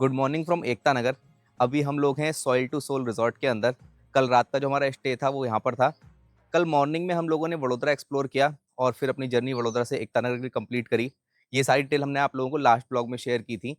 Good morning from Ekta Nagar. अभी हम लोग हैं सॉइल टू सोल रिजॉर्ट के अंदर। कल रात का जो हमारा स्टे था वो यहाँ पर था। कल मॉर्निंग में हम लोगों ने वडोदरा एक्सप्लोर किया और फिर अपनी जर्नी वडोदरा से एकता नगर की कंप्लीट करी। ये सारी डिटेल हमने आप लोगों को लास्ट ब्लॉग में शेयर की थी।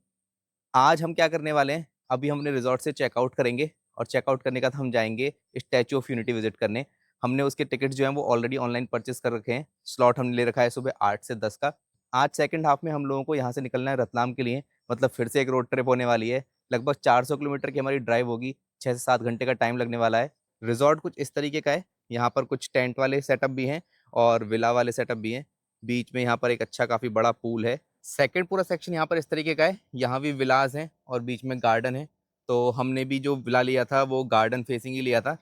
आज हम क्या करने वाले हैं, अभी हमने रिजॉर्ट से चेकआउट करेंगे और चेकआउट करने के बाद हम जाएंगे स्टैचू ऑफ यूनिटी विजिट करने। हमने उसके टिकट जो हैं वो ऑलरेडी ऑनलाइन परचेस कर रखे हैं। स्लॉट हमने ले रखा है सुबह 8 से 10 का। आज सेकंड हाफ में हम लोगों को यहाँ से निकलना है रतलाम के लिए। मतलब फिर से एक रोड ट्रिप होने वाली है। लगभग 400 किलोमीटर की हमारी ड्राइव होगी। 6 से 7 घंटे का टाइम लगने वाला है। रिजॉर्ट कुछ इस तरीके का है। यहाँ पर कुछ टेंट वाले सेटअप भी हैं और विला वाले सेटअप भी हैं। बीच में यहाँ पर एक अच्छा काफ़ी बड़ा पूल है। सेकंड पूरा सेक्शन यहाँ पर इस तरीके का है। यहाँ भी विलाज हैं और बीच में गार्डन है। तो हमने भी जो विला लिया था वो गार्डन फेसिंग ही लिया था।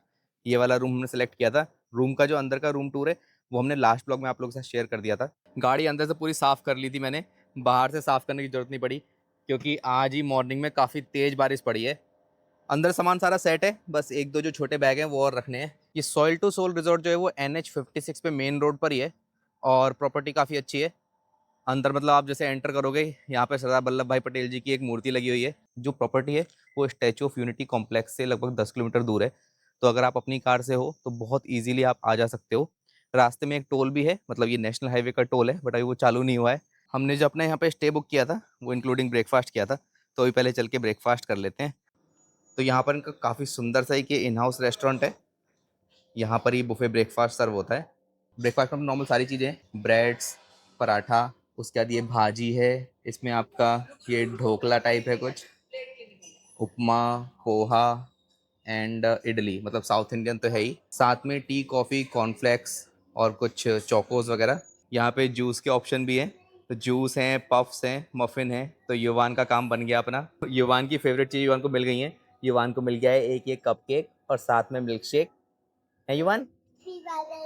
ये वाला रूम हमने सेलेक्ट किया था। रूम का जो अंदर का रूम टूर है वो हमने लास्ट ब्लॉग में आप लोगों के साथ शेयर कर दिया था। गाड़ी अंदर से पूरी साफ़ कर ली थी मैंने। बाहर से साफ़ करने की ज़रूरत नहीं पड़ी क्योंकि आज ही मॉर्निंग में काफ़ी तेज़ बारिश पड़ी है। अंदर सामान सारा सेट है, बस एक दो जो छोटे बैग हैं वो और रखने हैं। ये सॉइल टू सोल रिजॉर्ट जो है वो NH 56 पे मेन रोड पर ही है और प्रॉपर्टी काफ़ी अच्छी है। अंदर मतलब आप जैसे एंटर करोगे, यहाँ पे सरदार वल्लभ भाई पटेल जी की एक मूर्ति लगी हुई है। जो प्रॉपर्टी है वो स्टैचू ऑफ यूनिटी कॉम्प्लेक्स से लगभग 10 किलोमीटर दूर है। तो अगर आप अपनी कार से हो तो बहुत इजीली आप आ जा सकते हो। रास्ते में एक टोल भी है, मतलब ये नेशनल हाईवे का टोल है बट अभी वो चालू नहीं हुआ है। हमने जो अपना यहाँ पे स्टे बुक किया था वो इंक्लूडिंग ब्रेकफास्ट किया था। तो अभी पहले चल के ब्रेकफास्ट कर लेते हैं। तो यहाँ पर इनका काफ़ी सुंदर सा एक इन हाउस रेस्टोरेंट है। यहाँ पर ही बुफे ब्रेकफास्ट सर्व होता है। ब्रेकफास्ट में नॉर्मल सारी चीज़ें हैं, ब्रेड्स, पराठा, उसके बाद ये भाजी है। इसमें आपका ये ढोकला टाइप है कुछ, उपमा, पोहा एंड इडली, मतलब साउथ इंडियन तो है ही। साथ में टी, कॉफ़ी, कॉर्नफ्लेक्स और कुछ चोकोज वगैरह। यहाँ पे जूस के ऑप्शन भी हैं। तो जूस हैं, पफ्स हैं, मफ़िन है। तो युवान का काम बन गया अपना। युवान की फेवरेट चीज़ युवान को मिल गई है। युवान को मिल गया है एक ये कप केक और साथ में मिल्क शेक है युवान।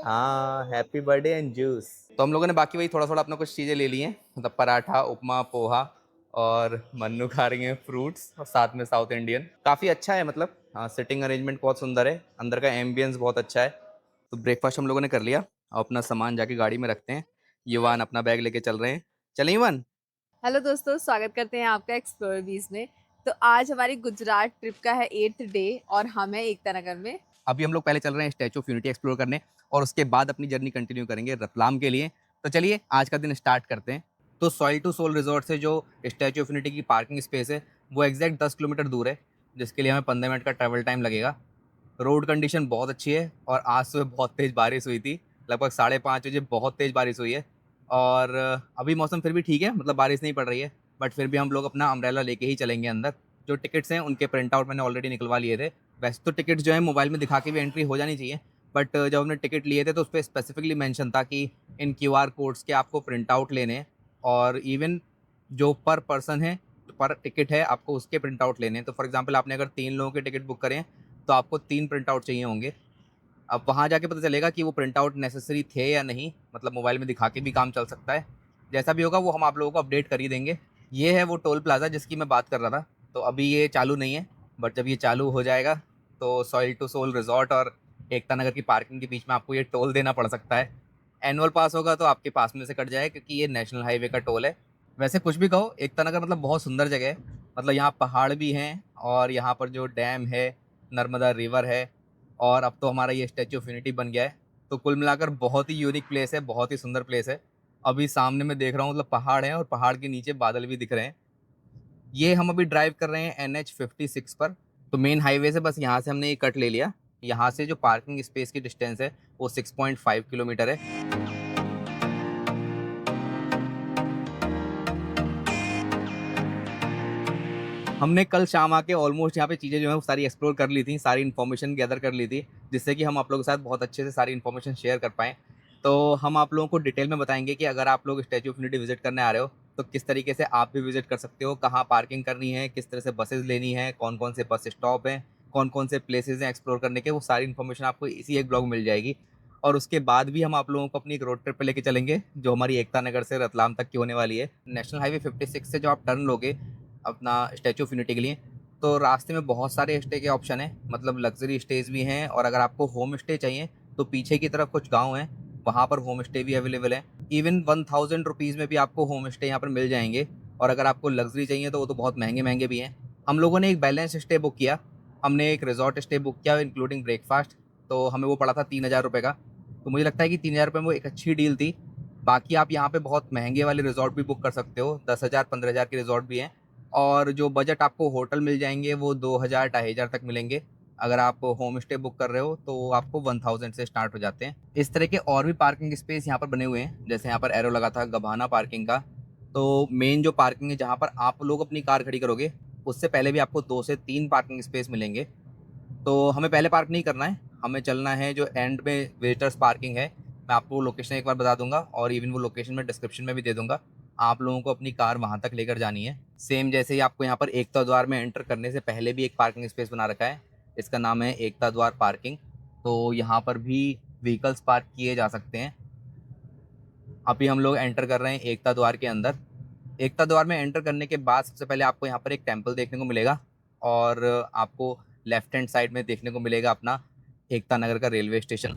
हाँ, हैप्पी बर्थडे एंड जूस। तो हम लोगों ने बाकी वही थोड़ा थोड़ा अपना कुछ चीज़ें ले ली हैं, मतलब पराठा, उपमा, पोहा और मन्नू खा रही हैं फ्रूट्स और साथ में साउथ इंडियन। काफ़ी अच्छा है, मतलब हाँ, सिटिंग अरेंजमेंट बहुत सुंदर है। अंदर का एम्बियंस बहुत अच्छा है। तो ब्रेकफास्ट हम लोगों ने कर लिया। अब अपना सामान जाके गाड़ी में रखते हैं। युवान अपना बैग लेके चल रहे हैं। चलें युवान? हेलो दोस्तों, स्वागत करते हैं आपका एक्सप्लोर बीज में। तो आज हमारी गुजरात ट्रिप का है 8th डे और हम हैं एकता नगर में। अभी हम लोग पहले चल रहे हैं स्टैचू ऑफ यूनिटी एक्सप्लोर करने और उसके बाद अपनी जर्नी कंटिन्यू करेंगे रतलाम के लिए। तो चलिए आज का दिन स्टार्ट करते हैं। तो सॉइल टू सोल रिजॉर्ट से जो स्टैचू ऑफ यूनिटी की पार्किंग स्पेस है वो एग्जैक्ट 10 किलोमीटर दूर है, जिसके लिए हमें 15 मिनट का ट्रैवल टाइम लगेगा। रोड कंडीशन बहुत अच्छी है और आज सुबह बहुत तेज़ बारिश हुई थी। लगभग 5:30 बजे बहुत तेज़ बारिश हुई है। और अभी मौसम फिर भी ठीक है, मतलब बारिश नहीं पड़ रही है। बट फिर भी हम लोग अपना अम्ब्रेला लेके ही चलेंगे अंदर। जो टिकट्स हैं उनके प्रिंट आउट मैंने ऑलरेडी निकलवा लिए थे। वैसे तो टिकट जो है मोबाइल में दिखा के भी एंट्री हो जानी चाहिए, बट जब हमने टिकट लिए थे तो उस पर स्पेसिफिकली मेंशन था कि इन QR कोड्स के आपको प्रिंट आउट लेने हैं। और इवन जो पर पर्सन है, पर टिकट है, आपको उसके प्रिंट आउट लेने हैं। तो फॉर एग्जांपल आपने अगर 3 लोगों के टिकट बुक करें तो आपको 3 प्रिंट आउट चाहिए होंगे। अब वहाँ जाके पता चलेगा कि वो प्रिंट आउट नेसेसरी थे या नहीं, मतलब मोबाइल में दिखा के भी काम चल सकता है। जैसा भी होगा वो हम आप लोगों को अपडेट कर ही देंगे। ये है वो टोल प्लाज़ा जिसकी मैं बात कर रहा था। तो अभी ये चालू नहीं है, बट जब ये चालू हो जाएगा तो सॉइल टू सोल रिजॉर्ट और एकता नगर की पार्किंग के बीच में आपको ये टोल देना पड़ सकता है। एनुअल पास होगा तो आपके पास में से कट जाए क्योंकि ये नेशनल हाईवे का टोल है। वैसे कुछ भी कहो, एकता नगर मतलब बहुत सुंदर जगह है। मतलब यहाँ पहाड़ भी हैं और यहाँ पर जो डैम है, नर्मदा रिवर है और अब तो हमारा ये स्टैचू ऑफ यूनिटी बन गया है। तो कुल मिलाकर बहुत ही यूनिक प्लेस है, बहुत ही सुंदर प्लेस है। अभी सामने मैं देख रहा हूँ, मतलब पहाड़ है और पहाड़ के नीचे बादल भी दिख रहे हैं। ये हम अभी ड्राइव कर रहे हैं NH 56 पर। तो मेन हाईवे से बस यहाँ से हमने ये कट ले लिया। यहाँ से जो पार्किंग स्पेस की डिस्टेंस है वो 6.5 किलोमीटर है। हमने कल शाम आके ऑलमोस्ट यहाँ पे चीज़ें जो है वो सारी एक्सप्लोर कर ली थी, सारी इन्फॉर्मेशन गैदर कर ली थी, जिससे कि हम आप लोगों के साथ बहुत अच्छे से सारी इन्फॉर्मेशन शेयर कर पाएँ। तो हम आप लोगों को डिटेल में बताएँगे कि अगर आप लोग स्टैच्यू ऑफ यूनिटी विज़िट करने आ रहे हो, तो किस तरीके से आप भी विज़िट कर सकते हो, कहाँ पार्किंग करनी है, किस तरह से बसेज़ लेनी है, कौन-कौन से बस स्टॉप हैं, कौन-कौन से प्लेसेज़ हैं एक्सप्लोर करने के, वो सारी इन्फॉर्मेशन आपको इसी एक ब्लॉग में मिल जाएगी। और उसके बाद भी हम आप लोगों को अपनी एक रोड ट्रिप पे लेके चलेंगे, जो हमारी एकता नगर से रतलाम तक की होने वाली है। नेशनल हाईवे 56 से जो आप टर्न लोगे अपना स्टैच्यू ऑफ यूनिटी के लिए, तो रास्ते में बहुत सारे स्टे के ऑप्शन हैं, मतलब लग्ज़री स्टेज़ भी हैं और अगर आपको होम स्टे चाहिए तो पीछे की तरफ कुछ गाँव हैं, वहाँ पर होम स्टे भी अवेलेबल हैं। इवन 1000 रुपीज़ में भी आपको होम स्टे यहाँ पर मिल जाएँगे और अगर आपको लग्ज़री चाहिए तो वो तो बहुत महँगे-महँगे भी हैं। हम लोगों ने एक बैलेंस स्टे बुक किया। हमने एक रिज़ॉर्ट स्टे बुक किया इंक्लूडिंग ब्रेकफ़ास्ट, तो हमें वो पड़ा था 3000 रुपए का। तो मुझे लगता है कि 3000 रुपए में वो एक अच्छी डील थी। बाकी आप यहाँ पे बहुत महँगे वाले रिज़ॉर्ट भी बुक कर सकते हो, 10,000 15,000 के रिज़ॉर्ट भी हैं और जो बजट आपको होटल मिल जाएँगे वो 2000 2500 तक मिलेंगे। अगर आप होम स्टे बुक कर रहे हो तो आपको 1000 से स्टार्ट हो जाते हैं। इस तरह के और भी पार्किंग स्पेस यहाँ पर बने हुए हैं, जैसे यहाँ पर एरो लगा था गभाना पार्किंग का। तो मेन जो पार्किंग है जहाँ पर आप लोग अपनी कार खड़ी करोगे, उससे पहले भी आपको 2 से 3 पार्किंग स्पेस मिलेंगे। तो हमें पहले पार्क नहीं करना है, हमें चलना है जो एंड में विज़िटर्स पार्किंग है। मैं आपको लोकेशन एक बार बता दूँगा और इवन वो लोकेशन मैं डिस्क्रिप्शन में भी दे दूँगा। आप लोगों को अपनी कार वहाँ तक लेकर जानी है। सेम जैसे ही आपको यहाँ पर एकता द्वार में एंटर करने से पहले भी एक पार्किंग स्पेस बना रखा है। इसका नाम है एकता द्वार पार्किंग। तो यहाँ पर भी व्हीकल्स पार्क किए जा सकते हैं। अभी हम लोग एंटर कर रहे हैं एकता द्वार के अंदर। एकता द्वार में एंटर करने के बाद सबसे पहले आपको यहाँ पर एक टेम्पल देखने को मिलेगा और आपको लेफ्ट हैंड साइड में देखने को मिलेगा अपना एकता नगर का रेलवे स्टेशन।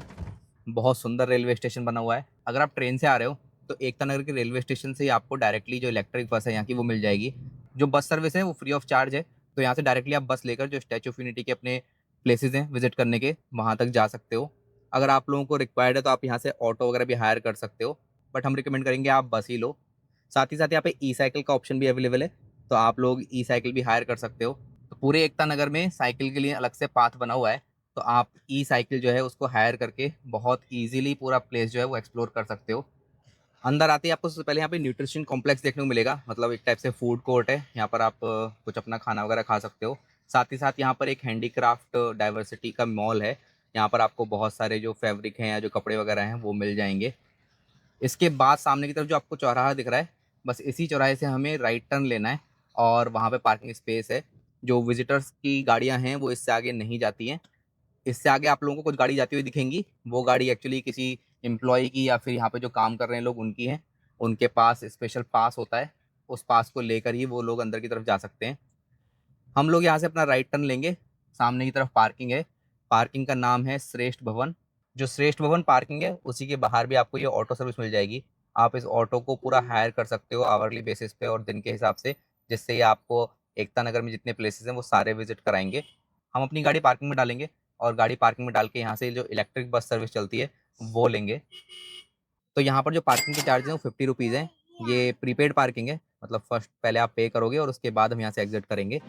बहुत सुंदर रेलवे स्टेशन बना हुआ है। अगर आप ट्रेन से आ रहे हो तो एकता नगर के रेलवे स्टेशन से ही आपको डायरेक्टली जो इलेक्ट्रिक बस है यहाँ की वो मिल जाएगी। जो बस सर्विस है वो फ्री ऑफ चार्ज है। तो यहाँ से डायरेक्टली आप बस लेकर जो स्टैच्यू ऑफ यूनिटी के अपने प्लेसेस हैं विजिट करने के, वहाँ तक जा सकते हो। अगर आप लोगों को रिक्वायर्ड है तो आप यहाँ से ऑटो वगैरह भी हायर कर सकते हो, बट हम रिकमेंड करेंगे आप बस ही लो। साथ ही साथ यहाँ पे ई-साइकिल का ऑप्शन भी अवेलेबल है, तो आप लोग ई-साइकिल भी हायर कर सकते हो। तो पूरे एकता नगर में साइकिल के लिए अलग से पाथ बना हुआ है, तो आप ई-साइकिल जो है उसको हायर करके बहुत ईज़िली पूरा प्लेस जो है वो एक्सप्लोर कर सकते हो। अंदर आते ही आपको सबसे पहले यहाँ पे न्यूट्रिशन कॉम्प्लेक्स देखने को मिलेगा, मतलब एक टाइप से फूड कोर्ट है। यहाँ पर आप कुछ अपना खाना वगैरह खा सकते हो। साथ ही साथ यहाँ पर एक हैंडीक्राफ्ट डाइवर्सिटी का मॉल है। यहाँ पर आपको बहुत सारे जो फैब्रिक हैं या जो कपड़े वगैरह हैं वो मिल जाएँगे। इसके बाद सामने की तरफ जो आपको चौराहा दिख रहा है, बस इसी चौराहे से हमें राइट टर्न लेना है और वहाँ पे पार्किंग स्पेस है। जो विज़िटर्स की गाड़ियाँ हैं वो इससे आगे नहीं जाती हैं। इससे आगे आप लोगों को कुछ गाड़ी जाती हुई दिखेंगी, वो गाड़ी एक्चुअली किसी एम्प्लॉयी की या फिर यहाँ पे जो काम कर रहे हैं लोग उनकी हैं। उनके पास स्पेशल पास होता है, उस पास को लेकर ही वो लोग अंदर की तरफ जा सकते हैं। हम लोग यहाँ से अपना राइट टर्न लेंगे, सामने की तरफ पार्किंग है। पार्किंग का नाम है श्रेष्ठ भवन। जो श्रेष्ठ भवन पार्किंग है, उसी के बाहर भी आपको ये ऑटो सर्विस मिल जाएगी। आप इस ऑटो को पूरा हायर कर सकते हो आवरली बेसिस पे और दिन के हिसाब से, जिससे ये आपको एकता नगर में जितने प्लेसेस हैं, वो सारे विज़िट कराएँगे। हम अपनी गाड़ी पार्किंग में डालेंगे और गाड़ी पार्किंग में डाल के यहाँ से जो इलेक्ट्रिक बस सर्विस चलती है, वो लेंगे। तो यहाँ पर जो पार्किंग के चार्ज हैं वो 50 रुपीज़ हैं। ये प्रीपेड पार्किंग है, मतलब फर्स्ट पहले आप पे करोगे और उसके बाद हम यहाँ से एग्ज़िट करेंगे।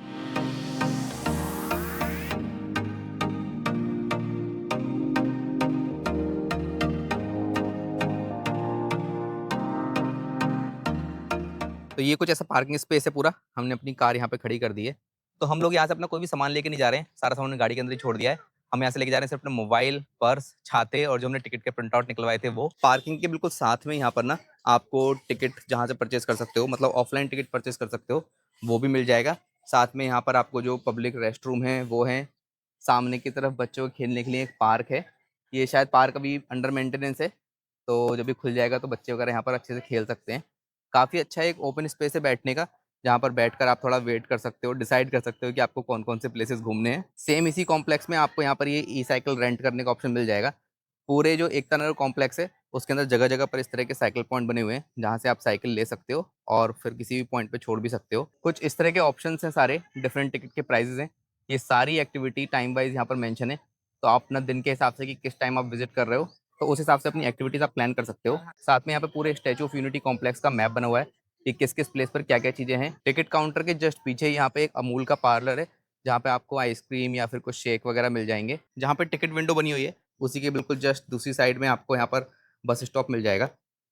तो ये कुछ ऐसा पार्किंग स्पेस है पूरा, हमने अपनी कार यहाँ पे खड़ी कर दी है। तो हम लोग यहाँ से अपना कोई भी सामान लेके नहीं जा रहे हैं, सारा सामान हमने गाड़ी के अंदर ही छोड़ दिया है। हम यहाँ से लेके जा रहे हैं सिर्फ अपना मोबाइल, पर्स, छाते और जो हमने टिकट के प्रिंट आउट निकलवाए थे वो। पार्किंग के बिल्कुल साथ में यहाँ पर ना आपको टिकट जहाँ से परचेज़ कर सकते हो, मतलब ऑफलाइन टिकट परचेज़ कर सकते हो, वो भी मिल जाएगा। साथ में यहाँ पर आपको जो पब्लिक रेस्टरूम हैं, वो हैं। सामने की तरफ बच्चों के खेलने के लिए एक पार्क है। ये शायद पार्क अभी अंडर मेंटेनेंस है, तो जब ये खुल जाएगा तो बच्चे वगैरह यहाँ पर अच्छे से खेल सकते हैं। काफ़ी अच्छा एक ओपन स्पेस है बैठने का, जहाँ पर बैठकर आप थोड़ा वेट कर सकते हो, डिसाइड कर सकते हो कि आपको कौन-कौन से प्लेसेस घूमने हैं। सेम इसी कॉम्प्लेक्स में आपको यहाँ पर ये ई-साइकिल रेंट करने का ऑप्शन मिल जाएगा। पूरे जो एकता नगर कॉम्प्लेक्स है, उसके अंदर जगह-जगह पर इस तरह के साइकिल पॉइंट बने हुए हैं, जहाँ से आप साइकिल ले सकते हो और फिर किसी भी पॉइंट पे छोड़ भी सकते हो। कुछ इस तरह के ऑप्शंस हैं सारे, डिफरेंट टिकट के प्राइसेज़ हैं। ये सारी एक्टिविटी टाइम वाइज़ यहाँ पर मेंशन है, तो आप अपना दिन के हिसाब से कि किस टाइम आप विज़िट कर रहे हो, तो उस हिसाब से अपनी एक्टिविटीज़ आप प्लान कर सकते हो। साथ में यहाँ पे पूरे स्टैच्यू ऑफ यूनिटी कॉम्प्लेक्स का मैप बना हुआ है कि किस-किस प्लेस पर क्या-क्या चीज़ें हैं। टिकट काउंटर के जस्ट पीछे ही यहाँ पे एक अमूल का पार्लर है, जहाँ पे आपको आइसक्रीम या फिर कुछ शेक वगैरह मिल जाएँगे। जहाँ पे टिकट विंडो बनी हुई है, उसी के बिल्कुल जस्ट दूसरी साइड में आपको यहाँ पर बस स्टॉप मिल जाएगा।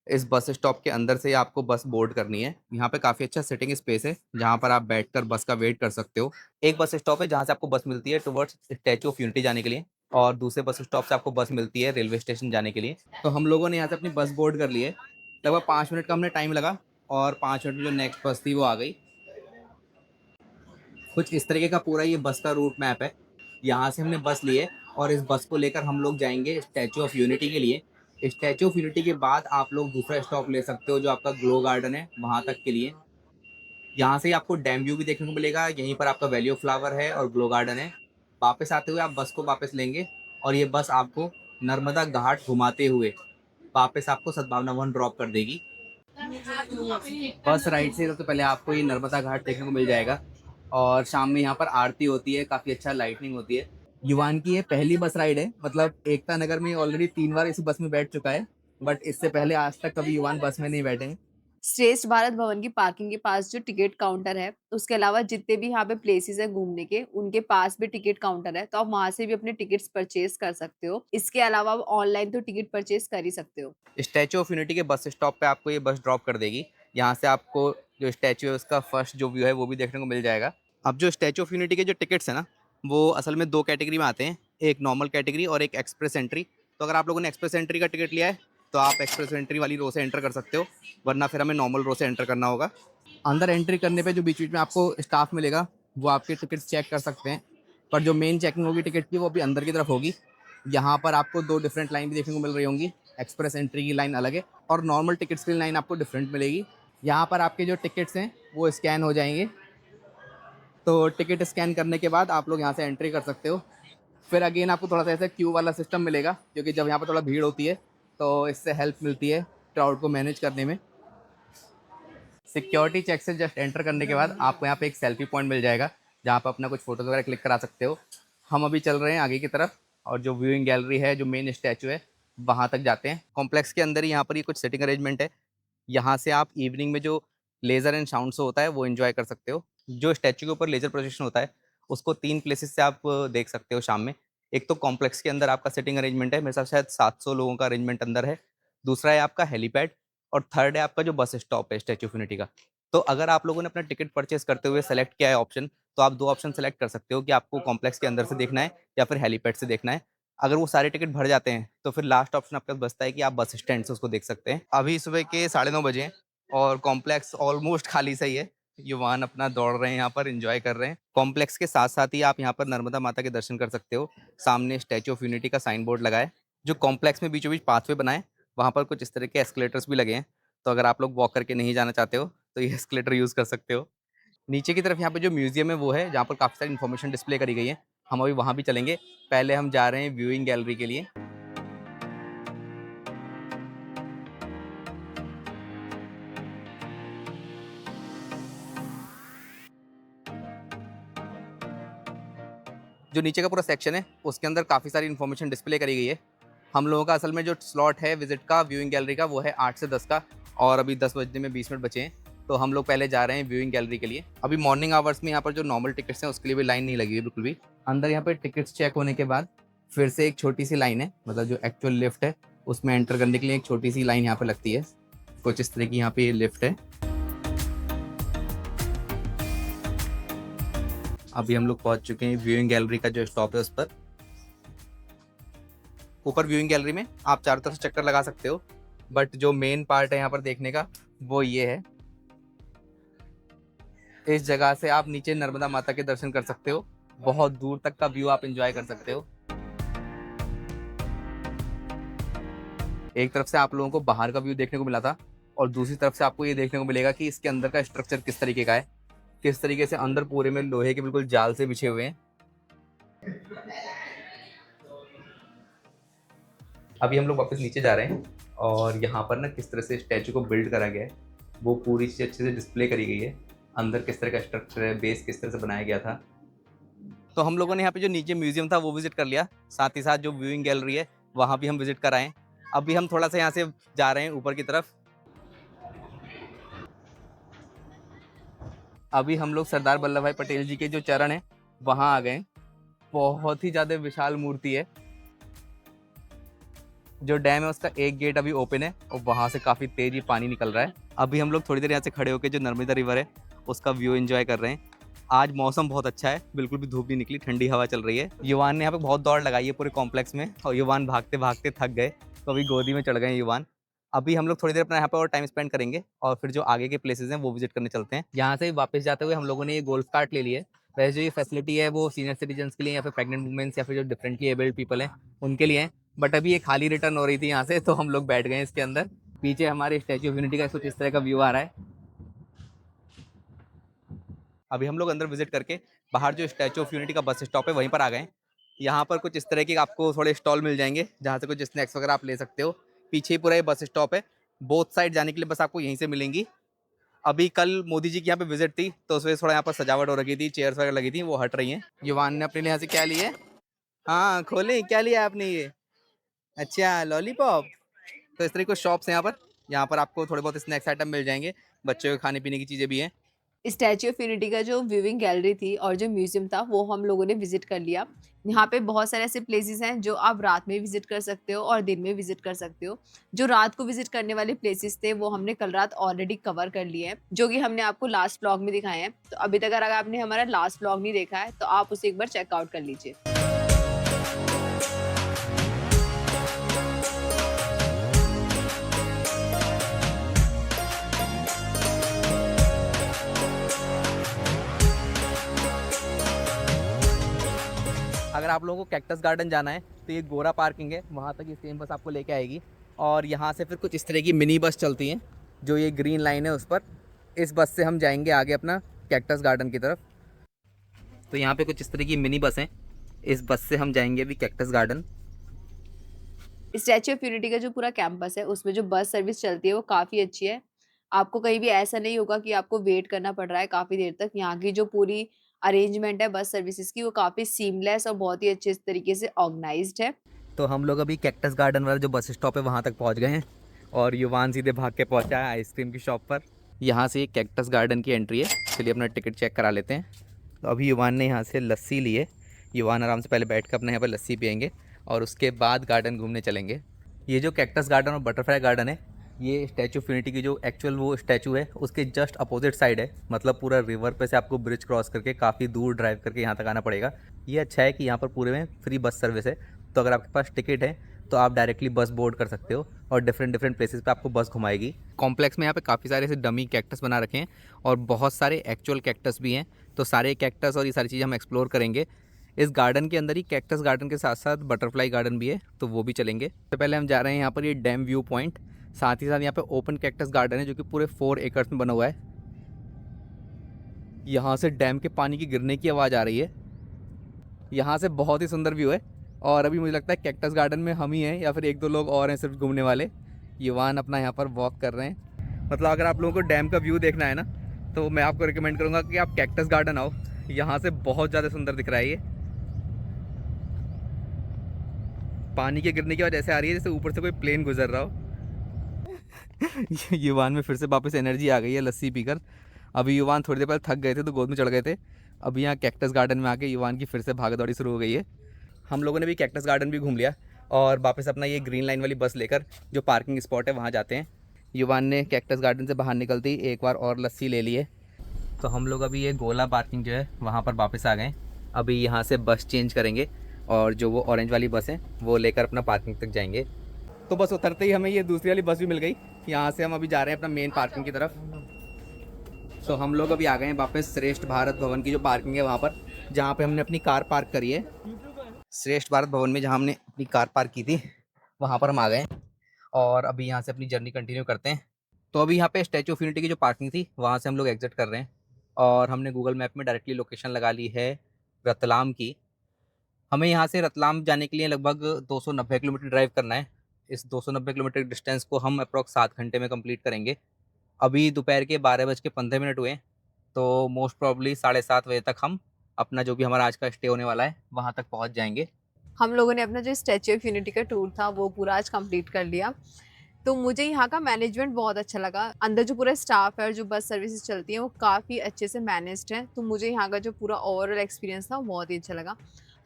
इस बस स्टॉप के अंदर से ही आपको बस बोर्ड करनी है। यहाँ पे काफ़ी अच्छा सिटिंग स्पेस है, जहाँ पर आप बैठकर बस का वेट कर सकते हो। एक बस स्टॉप है जहाँ से आपको बस मिलती है टुवर्ड्स स्टैच्यू ऑफ यूनिटी जाने के लिए और दूसरे बस स्टॉप से आपको बस मिलती है रेलवे स्टेशन जाने के लिए। तो हम लोगों ने यहाँ से अपनी बस बोर्ड कर ली है। लगभग 5 मिनट का हमने टाइम लगा और 5 मिनट में जो नेक्स्ट बस थी वो आ गई। कुछ इस तरीके का पूरा ये बस का रूट मैप है। यहाँ से हमने बस ली है और इस बस को लेकर हम लोग जाएँगे स्टैच्यू ऑफ यूनिटी के लिए। स्टैच्यू ऑफ यूनिटी के बाद आप लोग दूसरा स्टॉप ले सकते हो जो आपका ग्लो गार्डन है, वहाँ तक के लिए। यहाँ से ही आपको डैम व्यू भी देखने को मिलेगा, यहीं पर आपका वैली ऑफ फ्लावर है और ग्लो गार्डन है। वापस आते हुए आप बस को वापस लेंगे और ये बस आपको नर्मदा घाट घुमाते हुए वापस आपको सद्भावना वन ड्रॉप कर देगी। बस राइट से सबसे पहले आपको ये नर्मदा घाट देखने को मिल जाएगा। और शाम में यहाँ पर आरती होती है, काफ़ी अच्छा लाइटनिंग होती है। युवान की ये पहली बस राइड है, मतलब एकता नगर में ऑलरेडी 3 बार इसी बस में बैठ चुका है, बट इससे पहले आज तक कभी युवान बस में नहीं बैठे हैं। श्रेष्ठ भारत भवन की पार्किंग के पास जो टिकट काउंटर है, उसके अलावा जितने भी यहाँ पे प्लेसेस है घूमने के, उनके पास भी टिकट काउंटर है, तो आप वहाँ से भी अपने टिकट्स परचेज़ कर सकते हो। इसके अलावा आप ऑनलाइन तो टिकट परचेज़ कर ही सकते हो। स्टैच्यू ऑफ यूनिटी के बस स्टॉप पे आपको ये बस ड्रॉप कर देगी। यहाँ से आपको जो स्टैच्यू है उसका फर्स्ट जो व्यू है वो भी देखने को मिल जाएगा। अब जो स्टैच्यू ऑफ यूनिटी के जो टिकट्स हैं ना, वो असल में 2 कैटेगरी में आते हैं, एक नॉर्मल कैटेगरी और एक एक्सप्रेस एंट्री। तो अगर आप लोगों ने एक्सप्रेस एंट्री का टिकट लिया है, तो आप एक्सप्रेस एंट्री वाली रो से एंटर कर सकते हो, वरना फिर हमें नॉर्मल रो से एंटर करना होगा। अंदर एंट्री करने पे जो बीच-बीच में आपको स्टाफ मिलेगा, वो आपके टिकट्स चेक कर सकते हैं। पर जो मेन चेकिंग होगी टिकट की, वो अभी अंदर की तरफ होगी। यहाँ पर आपको 2 डिफरेंट लाइन भी देखने को मिल रही होंगी। एक्सप्रेस एंट्री की लाइन अलग है और नॉर्मल टिकट्स की लाइन आपको डिफरेंट मिलेगी। यहाँ पर आपके जो टिकट्स हैं, वो स्कैन हो जाएँगे। तो टिकट स्कैन करने के बाद आप लोग यहाँ से एंट्री कर सकते हो। फिर अगेन आपको थोड़ा-सा ऐसे क्यू वाला सिस्टम मिलेगा, क्योंकि जब यहाँ पे थोड़ा भीड़ होती है, तो इससे हेल्प मिलती है क्राउड को मैनेज करने में। सिक्योरिटी चेक से जस्ट एंटर करने के बाद आपको यहाँ पे एक सेल्फी पॉइंट मिल जाएगा, जहाँ पे अपना कुछ फ़ोटोज़ वगैरह क्लिक करा सकते हो। हम अभी चल रहे हैं आगे की तरफ और जो व्यूइंग गैलरी है, जो मेन स्टैच्यू है, वहाँ तक जाते हैं। कॉम्प्लेक्स के अंदर ही यहाँ पर ये कुछ सीटिंग अरेंजमेंट है। यहाँ से आप इवनिंग में जो लेज़र एंड साउंड शो होता है, वो एन्जॉय कर सकते हो। जो स्टैच्यू के ऊपर लेज़र प्रोजेक्शन होता है, उसको 3 प्लेसेस से आप देख सकते हो शाम में। एक तो कॉम्प्लेक्स के अंदर आपका सिटिंग अरेंजमेंट है, मेरे हिसाब से शायद 700 लोगों का अरेंजमेंट अंदर है। दूसरा है आपका हेलीपैड और थर्ड है आपका जो बस स्टॉप है स्टैच्यू ऑफ यूनिटी का। तो अगर आप लोगों ने अपना टिकट परचेज़ करते हुए सेलेक्ट किया है ऑप्शन, तो आप 2 ऑप्शन सेलेक्ट कर सकते हो कि आपको कॉम्प्लेक्स के अंदर से देखना है या फिर हेलीपैड से देखना है। अगर वो सारे टिकट भर जाते हैं, तो फिर लास्ट ऑप्शन आपके पास बचता है कि आप बस स्टैंड से उसको देख सकते हैं। अभी सुबह के 9:30 बजे हैं और कॉम्प्लेक्स ऑलमोस्ट खाली सा ही है। युवान अपना दौड़ रहे हैं यहाँ पर, एन्जॉय कर रहे हैं। कॉम्प्लेक्स के साथ-साथ ही आप यहाँ पर नर्मदा माता के दर्शन कर सकते हो। सामने स्टैच्यू ऑफ यूनिटी का साइन बोर्ड लगा है। जो कॉम्प्लेक्स में बीचों-बीच पाथवे बना है, वहाँ पर कुछ इस तरह के एस्केलेटर्स भी लगे हैं। तो अगर आप लोग वॉक करके नहीं जाना चाहते हो, तो ये एस्केलेटर यूज़ कर सकते हो। नीचे की तरफ यहाँ पे जो म्यूज़ियम है वो है, जहाँ पर काफ़ी सारी इन्फॉर्मेशन डिस्प्ले करी गई है। हम अभी वहाँ भी चलेंगे। पहले हम जा रहे हैं व्यूइंग गैलरी के लिए। जो नीचे का पूरा सेक्शन है, उसके अंदर काफ़ी सारी इन्फॉर्मेशन डिस्प्ले करी गई है। हम लोगों का असल में जो स्लॉट है विज़िट का व्यूइंग गैलरी का, वो है 8 से 10 का और अभी 10 बजने में 20 मिनट बचे हैं। तो हम लोग पहले जा रहे हैं व्यूइंग गैलरी के लिए। अभी मॉर्निंग आवर्स में यहाँ पर जो नॉर्मल टिकट्स हैं, उसके लिए भी लाइन नहीं लगी है बिल्कुल भी। अंदर यहाँ पे टिकट्स चेक होने के बाद फिर से एक छोटी-सी लाइन है, मतलब जो एक्चुअल लिफ्ट है, उसमें एंटर करने के लिए एक छोटी-सी लाइन यहाँ पे लगती है। कुछ इस तरह की यहाँ पे ये लिफ्ट है। अभी हम लोग पहुँच चुके हैं व्यूइंग गैलरी का जो स्टॉप है उस पर। ऊपर व्यूइंग गैलरी में आप चारों तरफ से चक्कर लगा सकते हो, बट जो मेन पार्ट है यहाँ पर देखने का, वो ये है। इस जगह से आप नीचे नर्मदा माता के दर्शन कर सकते हो। बहुत दूर तक का व्यू आप एंजॉय कर सकते हो। एक तरफ से आप लोगों को बाहर का व्यू देखने को मिला था और दूसरी तरफ से आपको ये देखने को मिलेगा कि इसके अंदर का स्ट्रक्चर किस तरीके का है। किस तरीके से अंदर पूरे में लोहे के बिल्कुल जाल से बिछे हुए हैं। अभी हम लोग वापस नीचे जा रहे हैं और यहाँ पर ना किस तरह से स्टैचू को बिल्ड करा गया है, वो पूरी चीज़ अच्छे से डिस्प्ले करी गई है। अंदर किस तरह का स्ट्रक्चर है, बेस किस तरह से बनाया गया था। तो हम लोगों ने यहाँ पे जो नीचे म्यूज़ियम था वो विज़िट कर लिया, साथ ही साथ जो व्यूइंग गैलरी है वहाँ भी हम विज़िट कर आए हैं। अभी हम थोड़ा-सा यहाँ से जा रहे हैं ऊपर की तरफ। अभी हम लोग सरदार वल्लभ भाई पटेल जी के जो चरण हैं, वहाँ आ गए हैं। बहुत ही ज़्यादा विशाल मूर्ति है। जो डैम है उसका एक गेट अभी ओपन है और वहाँ से काफ़ी तेज़ी पानी निकल रहा है। अभी हम लोग थोड़ी देर यहाँ से खड़े होके जो नर्मदा रिवर है, उसका व्यू एन्जॉय कर रहे हैं। आज मौसम बहुत अच्छा है, बिल्कुल भी धूप नहीं निकली, ठंडी हवा चल रही है। युवान ने यहाँ पे बहुत दौड़ लगाई है पूरे कॉम्प्लेक्स में और युवान भागते-भागते थक गए, तो अभी गोदी में चढ़ गए हैं युवान। अभी हम लोग थोड़ी देर अपना यहाँ पे और टाइम स्पेंड करेंगे और फिर जो आगे के प्लेसेस हैं वो विज़िट करने चलते हैं। यहाँ से वापस जाते हुए हम लोगों ने ये गोल्फ कार्ट ले लिया है। वैसे जो ये फैसिलिटी है वो सीनियर सिटीज़न्स के लिए या फिर प्रेग्नेंट वुमेन्स या फिर जो डिफरेंटली एबल्ड पीपल हैं, उनके लिए है। बट अभी ये खाली रिटर्न हो रही थी यहाँ से, तो हम लोग बैठ गए इसके अंदर। पीछे हमारे स्टैच्यू ऑफ यूनिटी का कुछ इस तरह का व्यू आ रहा है। अभी हम लोग अंदर विजिट करके बाहर जो स्टैच्यू ऑफ यूनिटी का बस स्टॉप है वहीं पर आ गए हैं। यहाँ पर कुछ इस तरह के आपको थोड़े स्टॉल मिल जाएंगे, जहाँ से कुछ स्नैक्स वगैरह आप ले सकते हो। पीछे ही पूरा ये बस स्टॉप है। बोथ साइड जाने के लिए बस आपको यहीं से मिलेंगी। अभी कल मोदी जी की यहाँ पे विजिट थी, तो उस वजह से थोड़ा यहाँ पर सजावट हो रखी थी, चेयर्स वगैरह लगी थी, वो हट रही हैं। युवान ने अपने लिए यहाँ से क्या लिए? हाँ, खोलें, क्या लिया आपने ये? अच्छा, लॉलीपॉप। तो इस तरह की कुछ शॉप्स हैं यहाँ पर। यहाँ पर आपको थोड़े बहुत स्नैक्स आइटम मिल जाएँगे, बच्चों के खाने-पीने की चीज़ें भी हैं। स्टैच्यू ऑफ यूनिटी का जो व्यूइंग गैलरी थी और जो म्यूज़ियम था, वो हम लोगों ने विज़िट कर लिया। यहाँ पे बहुत सारे ऐसे प्लेसेस हैं जो आप रात में विज़िट कर सकते हो और दिन में विज़िट कर सकते हो। जो रात को विज़िट करने वाले प्लेसेस थे, वो हमने कल रात ऑलरेडी कवर कर लिए हैं, जो कि हमने आपको लास्ट व्लॉग में दिखाए हैं। तो अभी तक अगर आपने हमारा लास्ट व्लॉग नहीं देखा है, तो आप उसे एक बार चेक आउट कर लीजिए। अगर आप लोगों को कैक्टस गार्डन जाना है, तो ये गोरा पार्किंग है, वहाँ तक ये सेम बस आपको लेके आएगी। और यहाँ से फिर कुछ इस तरह की मिनी बस चलती हैं, जो ये ग्रीन लाइन है उस पर। इस बस से हम जाएंगे आगे अपना कैक्टस गार्डन की तरफ। तो यहाँ पे कुछ इस तरह की मिनी बस हैं, इस बस से हम जाएंगे अभी cactus garden. Statue of unity का जो पूरा कैंपस है, उसमें जो बस सर्विस चलती है, वो काफ़ी अच्छी है। आपको कहीं भी ऐसा नहीं होगा कि आपको वेट करना पड़ रहा है काफ़ी देर तक। यहाँ की जो पूरी अरेंजमेंट है बस सर्विसेज़ की, वो काफ़ी सीमलेस और बहुत ही अच्छे तरीके से ऑर्गनाइज़्ड है। तो हम लोग अभी कैक्टस गार्डन वाला जो बस स्टॉप है वहाँ तक पहुँच गए हैं, और युवान सीधे भाग के पहुँचा है आइसक्रीम की शॉप पर। यहाँ से कैक्टस गार्डन की एंट्री है, चलिए अपना टिकट चेक करा लेते हैं। तो अभी युवान ने यहाँ से लस्सी ली है। युवान आराम से पहले बैठ कर अपने यहाँ पर लस्सी पियेंगे और उसके बाद गार्डन घूमने चलेंगे। ये जो कैक्टस गार्डन और बटरफ्लाई गार्डन है, ये स्टैचू ऑफ यूनिटी की जो एक्चुअल वो स्टैचू है, उसके जस्ट अपोजिट साइड है। मतलब पूरा रिवर पे से आपको ब्रिज क्रॉस करके काफ़ी दूर ड्राइव करके यहाँ तक आना पड़ेगा। ये अच्छा है कि यहाँ पर पूरे में फ्री बस सर्विस है, तो अगर आपके पास टिकट है तो आप डायरेक्टली बस बोर्ड कर सकते हो और डिफरेंट डिफरेंट प्लेसेस पे आपको बस घुमाएगी। कॉम्प्लेक्स में यहाँ पे काफ़ी सारे ऐसे डमी कैक्टस बना रखे हैं और बहुत सारे एक्चुअल कैक्टस भी हैं। तो सारे कैक्टस और ये सारी चीज़ें हम एक्सप्लोर करेंगे। इस गार्डन के अंदर ही कैक्टस गार्डन के साथ साथ बटरफ्लाई गार्डन भी है, तो वो भी चलेंगे। तो पहले हम जा रहे हैं यहाँ पर ये डैम व्यू पॉइंट, साथ ही साथ यहाँ पे ओपन कैक्टस गार्डन है जो कि पूरे 4 एकड़ में बना हुआ है। यहाँ से डैम के पानी की गिरने की आवाज़ आ रही है। यहाँ से बहुत ही सुंदर व्यू है। और अभी मुझे लगता है कैक्टस गार्डन में हम ही हैं या फिर 1-2 लोग और हैं सिर्फ घूमने वाले। युवान अपना यहाँ पर वॉक कर रहे हैं। मतलब अगर आप लोगों को डैम का व्यू देखना है ना, तो मैं आपको रिकमेंड करूँगा कि आप कैक्टस गार्डन आओ। यहाँ से बहुत ज़्यादा सुंदर दिख रहा है ये। पानी के गिरने की आवाज़ ऐसे आ रही है जैसे ऊपर से कोई प्लेन गुजर रहा हो। युवान में फिर से वापस एनर्जी आ गई है लस्सी पीकर। अभी युवान थोड़ी देर पहले थक गए थे तो गोद में चढ़ गए थे। अभी यहाँ कैक्टस गार्डन में आके युवान की फिर से भाग दौड़ी शुरू हो गई है। हम लोगों ने भी कैक्टस गार्डन भी घूम लिया और वापस अपना ये ग्रीन लाइन वाली बस लेकर जो पार्किंग स्पॉट है वहाँ जाते हैं। युवान ने कैक्टस गार्डन से बाहर निकलते ही एक बार और लस्सी ले ली है। तो हम लोग अभी ये गोला पार्किंग जो है वहाँ पर वापस आ गए। अभी यहाँ से बस चेंज करेंगे और जो वो ऑरेंज वाली बस है वो लेकर अपना पार्किंग तक जाएंगे। तो बस उतरते ही हमें ये दूसरी वाली बस भी मिल गई। यहाँ से हम अभी जा रहे हैं अपना मेन पार्किंग की तरफ। तो हम लोग अभी आ गए हैं वापस श्रेष्ठ भारत भवन की जो पार्किंग है वहाँ पर, जहाँ पे हमने अपनी कार पार्क करी है। श्रेष्ठ भारत भवन में जहाँ हमने अपनी कार पार्क की थी वहाँ पर हम आ गए और अभी यहाँ से अपनी जर्नी कंटिन्यू करते हैं। तो अभी यहाँ पे स्टैचू ऑफ यूनिटी की जो पार्किंग थी वहाँ से हम लोग एग्जिट कर रहे हैं और हमने गूगल मैप में डायरेक्टली लोकेशन लगा ली है रतलाम की। हमें यहाँ से रतलाम जाने के लिए लगभग 290 किलोमीटर ड्राइव करना है। इस 290 किलोमीटर डिस्टेंस को हम अप्रॉक्स 7 घंटे में कंप्लीट करेंगे। अभी दोपहर के 12:15 हुए, तो मोस्ट प्रॉब्ली 7:30 बजे तक हम अपना जो भी हमारा आज का स्टे होने वाला है वहाँ तक पहुँच जाएंगे। हम लोगों ने अपना जो स्टैच्यू ऑफ यूनिटी का टूर था, वो पूरा आज कंप्लीट कर लिया। तो मुझे यहाँ का मैनेजमेंट बहुत अच्छा लगा। अंदर जो पूरा स्टाफ है और जो बस सर्विसेज चलती हैं, वो काफ़ी अच्छे से मैनेज्ड है। तो मुझे यहाँ का जो पूरा ओवरऑल एक्सपीरियंस था, वो बहुत ही अच्छा लगा।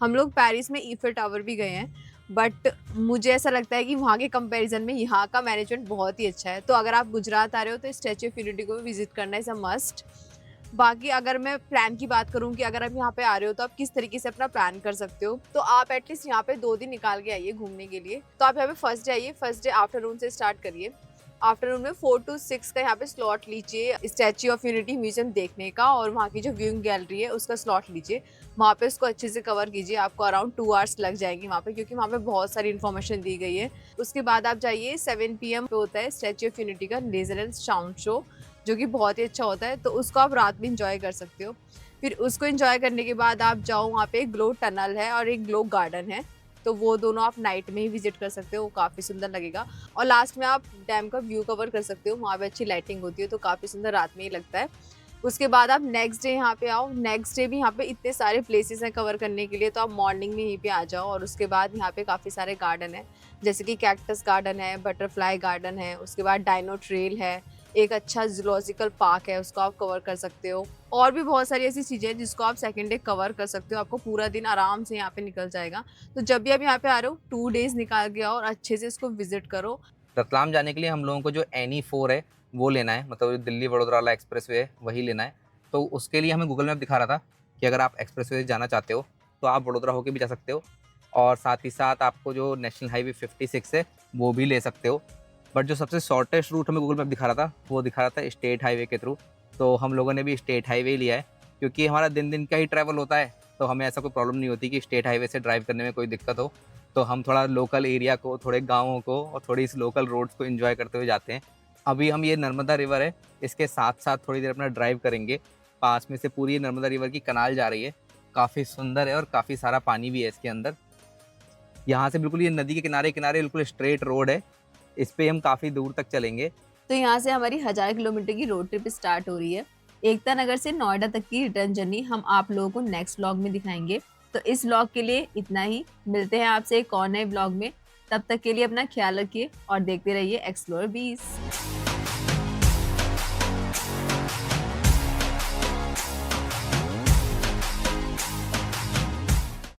हम लोग पेरिस में ईफिल टावर भी गए हैं, बट मुझे ऐसा लगता है कि वहाँ के कंपैरिजन में यहाँ का मैनेजमेंट बहुत ही अच्छा है। तो अगर आप गुजरात आ रहे हो तो स्टैच्यू ऑफ यूनिटी को विजिट करना इज़ अ मस्ट। बाकी अगर मैं प्लान की बात करूँ कि अगर आप यहाँ पे आ रहे हो तो आप किस तरीके से अपना प्लान कर सकते हो, तो आप एटलीस्ट यहाँ पे 2 दिन निकाल के आइए घूमने के लिए। तो आप यहाँ पे फर्स्ट डे आइए, फर्स्ट डे आफ्टरनून से स्टार्ट करिए। आफ्टरनून में 4 to 6 का यहाँ पे स्लॉट लीजिए स्टैच्यू ऑफ यूनिटी म्यूजियम देखने का, और वहाँ की जो व्यूइंग गैलरी है उसका स्लॉट लीजिए। वहाँ पे उसको अच्छे से कवर कीजिए। आपको अराउंड 2 आवर्स लग जाएंगे वहाँ पे, क्योंकि वहाँ पे बहुत सारी इन्फॉर्मेशन दी गई है। उसके बाद आप जाइए 7 PM पे होता है स्टैच्यू ऑफ यूनिटी का लेजर एंड साउंड शो, जो कि बहुत ही अच्छा होता है। तो उसको आप रात में इंजॉय कर सकते हो। फिर उसको इंजॉय करने के बाद आप जाओ, वहाँ पे एक ग्लो टनल है और एक ग्लो गार्डन है। तो वो दोनों आप नाइट में ही विजिट कर सकते हो, वो काफ़ी सुंदर लगेगा। और लास्ट में आप डैम का व्यू कवर कर सकते हो, वहाँ पे अच्छी लाइटिंग होती है तो काफ़ी सुंदर रात में ही लगता है। उसके बाद आप नेक्स्ट डे यहाँ पे आओ, नेक्स्ट डे भी यहाँ पे इतने सारे प्लेसेस हैं कवर करने के लिए, तो आप मॉर्निंग में यहीं पे आ जाओ। और उसके बाद यहाँ पे काफ़ी सारे गार्डन है, जैसे कि कैक्टस गार्डन है, बटरफ्लाई गार्डन है, उसके बाद डायनो ट्रेल है, एक अच्छा जूलॉजिकल पार्क है, उसको आप कवर कर सकते हो। और भी बहुत सारी ऐसी चीज़ें हैं जिसको आप सेकेंड डे कवर कर सकते हो, आपको पूरा दिन आराम से यहाँ पे निकल जाएगा। तो जब भी आप यहाँ पे आ रहे हो 2 डेज़ निकाल के आओ और अच्छे से इसको विजिट करो। रतलाम जाने के लिए हम लोगों को जो NE4 है वो लेना है, मतलब दिल्ली वडोदरा वाला एक्सप्रेसवे है वही लेना है। तो उसके लिए हमें गूगल मैप दिखा रहा था कि अगर आप एक्सप्रेसवे जाना चाहते हो तो आप वडोदरा होके भी जा सकते हो, और साथ ही साथ आपको जो नेशनल हाईवे 56 है वो भी ले सकते हो। बट जो सबसे शॉर्टेस्ट रूट हमें गूगल मैप दिखा रहा था वो दिखा रहा था स्टेट हाईवे के थ्रू। तो हम लोगों ने भी स्टेट हाईवे लिया है, क्योंकि हमारा दिन दिन का ही ट्रैवल होता है, तो हमें ऐसा कोई प्रॉब्लम नहीं होती कि स्टेट हाईवे से ड्राइव करने में कोई दिक्कत हो। तो हम थोड़ा लोकल एरिया को, थोड़े गाँवों को और थोड़ी इस लोकल रोड्स को एंजॉय करते हुए जाते हैं। अभी हम ये नर्मदा रिवर है, इसके साथ-साथ थोड़ी देर अपना ड्राइव करेंगे। पास में से पूरी नर्मदा रिवर की कैनाल जा रही है, काफ़ी सुंदर है और काफ़ी सारा पानी भी है इसके अंदर। यहाँ से बिल्कुल ये नदी के किनारे-किनारे बिल्कुल स्ट्रेट रोड है, इस पे हम काफ़ी दूर तक चलेंगे। तो यहाँ से हमारी 1000 किलोमीटर की रोड ट्रिप स्टार्ट हो रही है। एकता नगर से नोएडा तक की रिटर्न जर्नी हम आप लोगों को नेक्स्ट व्लॉग में दिखाएंगे। तो इस व्लॉग के लिए इतना ही, मिलते हैं आपसे एक और नए व्लॉग में। तब तक के लिए अपना ख्याल रखिए और देखते रहिए एक्सप्लोर बीस।